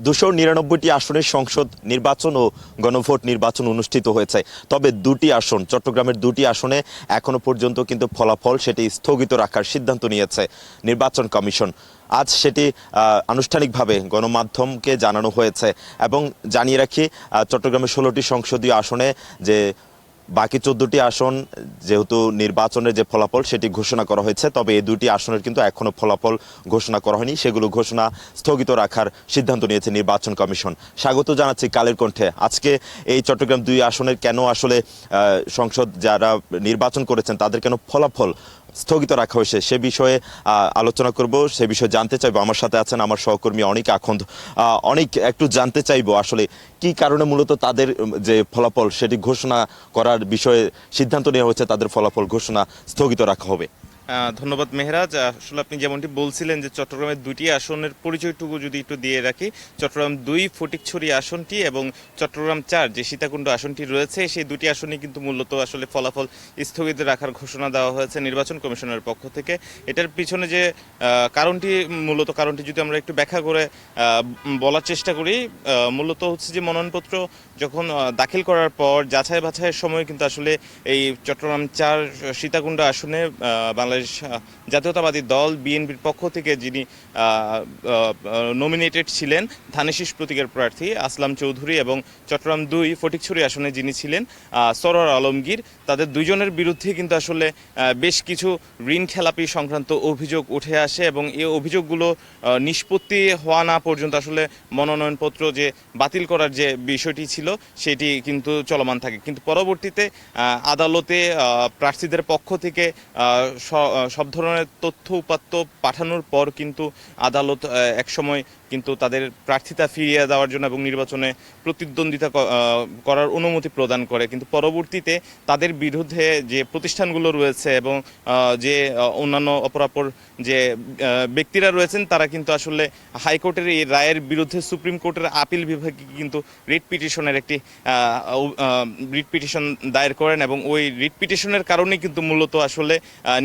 299টি আসনের সংসদ নির্বাচন ও গণভোট নির্বাচন অনুষ্ঠিত হয়েছে। তবে দুটি আসন, চট্টগ্রামের দুটি আসনে এখনো পর্যন্ত কিন্তু ফলাফল সেটি স্থগিত রাখার সিদ্ধান্ত নিয়েছে নির্বাচন কমিশন। আজ সেটি আনুষ্ঠানিকভাবে গণমাধ্যমকে জানানো হয়েছে এবং জানিয়ে রাখি, চট্টগ্রামের 16টি সংসদীয় আসনে যে বাকি 14টি আসন যেহেতু নির্বাচনের যে ফলাফল সেটি ঘোষণা করা হয়েছে, তবে এই দুটি আসনের কিন্তু এখনো ফলাফল ঘোষণা করা হয়নি। সেগুলো ঘোষণা স্থগিত রাখার সিদ্ধান্ত নিয়েছে নির্বাচন কমিশন। স্বাগত জানাচ্ছি কালের কণ্ঠে। আজকে এই চট্টগ্রাম 2 আসনের কেন আসলে সংসদ যারা নির্বাচন করেছেন তাদের কেন ফলাফল স্থগিত রাখা হয়েছে সে বিষয়ে আলোচনা করব, সে বিষয়ে জানতে চাইবো। আমার সাথে আছেন আমার সহকর্মী অনিক আখন্দ। অনেক একটু জানতে চাইবো আসলে কি কারণে মূলত তাদের যে ফলাফল সেটি ঘোষণা করার বিষয়ে সিদ্ধান্ত নেওয়া হয়েছে, তাদের ফলাফল ঘোষণা স্থগিত রাখা হবে। ধন্যবাদ মেহরাজ। আসলে আপনি যেমনটি বলছিলেন যে চট্টগ্রামের দুটি আসনের পরিচয়টুকু যদি একটু দিয়ে রাখি, চট্টগ্রাম 2 ফটিকছড়ি আসনটি এবং চট্টগ্রাম 4 যে সীতাকুণ্ড আসনটি রয়েছে, সেই দুটি আসনে কিন্তু মূলত আসলে ফলাফল স্থগিত রাখার ঘোষণা দেওয়া হয়েছে নির্বাচন কমিশনের পক্ষ থেকে। এটার পিছনে যে কারণটি যদি আমরা একটু ব্যাখ্যা করে বলার চেষ্টা করি, মূলত হচ্ছে যে মনোনয়নপত্র যখন দাখিল করার পর যাচাই বাছাইয়ের সময় কিন্তু আসলে এই চট্টগ্রাম 4 সীতাকুণ্ড আসনে বাংলাদেশ জাতীয়তাবাদী দল বিএনপির পক্ষ থেকে যিনি নমিনেটেড ছিলেন ধানেশীষ প্রতীকের প্রার্থী আসলাম চৌধুরী এবং চট্টগ্রাম 2 ফটিকছড়ি আসনে যিনি ছিলেন সরোয়ার আলমগীর, তাদের দুইজনের বিরুদ্ধে কিন্তু আসলে বেশ কিছু ঋণ খেলাপি সংক্রান্ত অভিযোগ উঠে আসে এবং এই অভিযোগগুলো নিষ্পত্তি হওয়া না পর্যন্ত আসলে মনোনয়নপত্র যে বাতিল করার যে বিষয়টি ছিল সেটি কিন্তু চলমান থাকে। কিন্তু পরবর্তীতে আদালতে প্রার্থীদের পক্ষ থেকে সব ধরনের তথ্য উপাত্ত পাঠানোর পর কিন্তু আদালত একসময় কিন্তু তাদের প্রার্থিতা ফিরিয়ে দেওয়ার জন্য এবং নির্বাচনে প্রতিদ্বন্দ্বিতা করার অনুমতি প্রদান করে। কিন্তু পরবর্তীতে তাদের বিরুদ্ধে যে প্রতিষ্ঠানগুলো রয়েছে এবং যে অন্যান্য অপরাপর যে ব্যক্তিরা রয়েছেন তারা কিন্তু আসলে হাইকোর্টের এই রায়ের বিরুদ্ধে সুপ্রিম কোর্টের আপিল বিভাগে কিন্তু রিট পিটিশন দায়ের করেন এবং ওই রিট পিটিশনের কারণে কিন্তু মূলত আসলে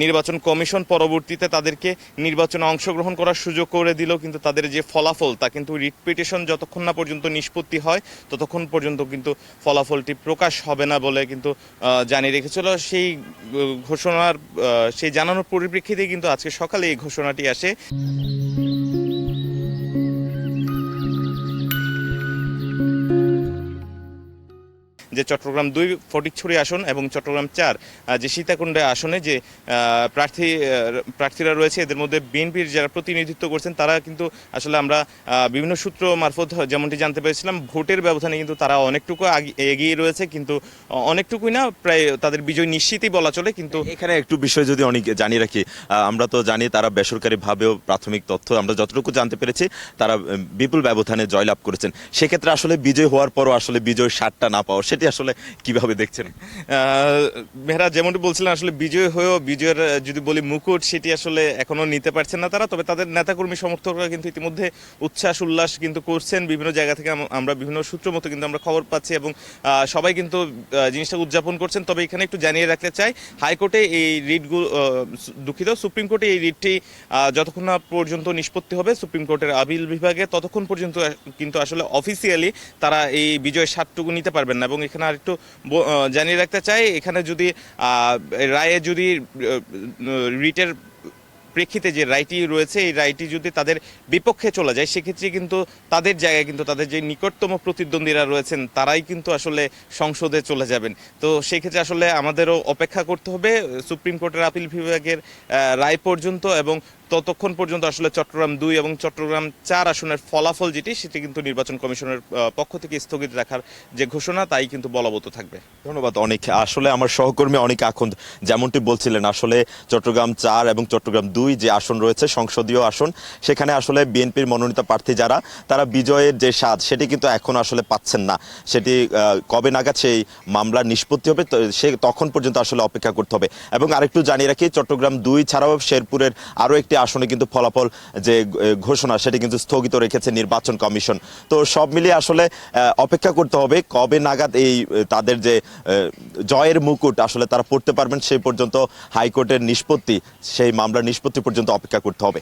নির্বাচন কমিশন পরবর্তীতে তাদেরকে নির্বাচনে অংশগ্রহণ করার সুযোগ করে দিল। কিন্তু তাদের যে ফলাফল তা কিন্তু রিট পিটিশন যতক্ষণ না পর্যন্ত নিষ্পত্তি হয় ততক্ষণ পর্যন্ত কিন্তু ফলাফলটি প্রকাশ হবে না বলে কিন্তু জানিয়ে রেখেছিল। সেই ঘোষণার সেই জানানোর পরিপ্রেক্ষিতে কিন্তু আজকে সকালে এই ঘোষণাটি আসে। যে চট্টগ্রাম 2 ফটিকছড়ি আসন এবং চট্টগ্রাম 4 যে সীতাকুণ্ড আসনে যে প্রার্থীরা রয়েছে এদের মধ্যে বিএনপির যারা প্রতিনিধিত্ব করছেন তারা কিন্তু আসলে আমরা বিভিন্ন সূত্র মারফত যেমনটি জানতে পেরেছিলাম ভোটের ব্যবধানে কিন্তু তারা অনেকটুকু এগিয়ে রয়েছে, কিন্তু অনেকটুকুই না, প্রায় তাদের বিজয় নিশ্চিতই বলা চলে। কিন্তু এখানে একটু বিষয় যদি অনেক জানিয়ে রাখি, আমরা তো জানি তারা বেসরকারিভাবেও প্রাথমিক তথ্য আমরা যতটুকু জানতে পেরেছি তারা বিপুল ব্যবধানে জয়লাভ করেছেন। সেক্ষেত্রে আসলে বিজয় হওয়ার পরও আসলে বিজয় স্বাদটা না পাওয়া সেটি আসলে কিভাবে দেখছেন? মেহরা যেমনটি বলছিলেন, আসলে বিজয় হয়েও বিজয়ের যদি বলি মুকুট সেটি আসলে এখনো নিতে পারছেন না তারা। তবে তাদের নেতাকর্মী সমর্থকরা কিন্তু ইতিমধ্যে উচ্ছ্বাস উল্লাস কিন্তু করছেন বিভিন্ন জায়গা থেকে, আমরা বিভিন্ন সূত্র মতো কিন্তু আমরা খবর পাচ্ছি এবং সবাই কিন্তু জিনিসটা উদযাপন করছেন। তবে এখানে একটু জানিয়ে রাখতে চাই, হাইকোর্টে এই রিটগুলো সুপ্রিম কোর্টে এই রিটটি যতক্ষণ না পর্যন্ত নিষ্পত্তি হবে সুপ্রিম কোর্টের আপিল বিভাগে ততক্ষণ পর্যন্ত কিন্তু আসলে অফিসিয়ালি তারা এই বিজয়ের স্বাদটুকু নিতে পারবেন না। এবং এখানে আরেকটু জানিয়ে রাখতে চাই, এখানে যদি রায়ে যদি রিটের প্রেক্ষিতে যে রায়টি রয়েছে এই রায়টি যদি তাদের বিপক্ষে চলে যায় সেক্ষেত্রে কিন্তু তাদের জায়গায় কিন্তু তাদের যে নিকটতম প্রতিদ্বন্দ্বীরা রয়েছেন তারাই কিন্তু আসলে সংসদে চলে যাবেন। তো সেই ক্ষেত্রে আসলে আমাদেরও অপেক্ষা করতে হবে সুপ্রিম কোর্টের আপিল বিভাগের রায় পর্যন্ত এবং ততক্ষণ পর্যন্ত আসলে চট্টগ্রাম 2 এবং চট্টগ্রাম 4 আসনের ফলাফল যেটি সেটি কিন্তু নির্বাচন কমিশনের পক্ষ থেকে স্থগিত রাখার যে ঘোষণা তাই কিন্তু বলবৎ থাকবে। ধন্যবাদ অনেক। আসলে আমার সহকর্মী অনেক আখন্দ যেমনটি বলছিলেন, আসলে চট্টগ্রাম 4 এবং চট্টগ্রাম 2 যে আসন রয়েছে সংসদীয় আসন, সেখানে আসলে বিএনপির মনোনীত প্রার্থী যারা তারা বিজয়ের যে স্বাদ সেটি কিন্তু এখন আসলে পাচ্ছেন না। সেটি কবে নাগাদ সেই মামলার নিষ্পত্তি হবে সে তখন পর্যন্ত আসলে অপেক্ষা করতে হবে। এবং আরেকটু জানিয়ে রাখি, চট্টগ্রাম 2 ছাড়াও শেরপুরের আরও একটি আসনে কিন্তু ফলাফল যে ঘোষণা সেটি কিন্তু স্থগিত রেখেছে নির্বাচন কমিশন। তো সব মিলিয়ে আসলে অপেক্ষা করতে হবে কবে নাগাদ এই তাদের যে জয়ের মুকুট আসলে তারা পড়তে পারবেন সেই পর্যন্ত হাইকোর্টের নিষ্পত্তি, সেই মামলার নিষ্পত্তি পর্যন্ত অপেক্ষা করতে হবে।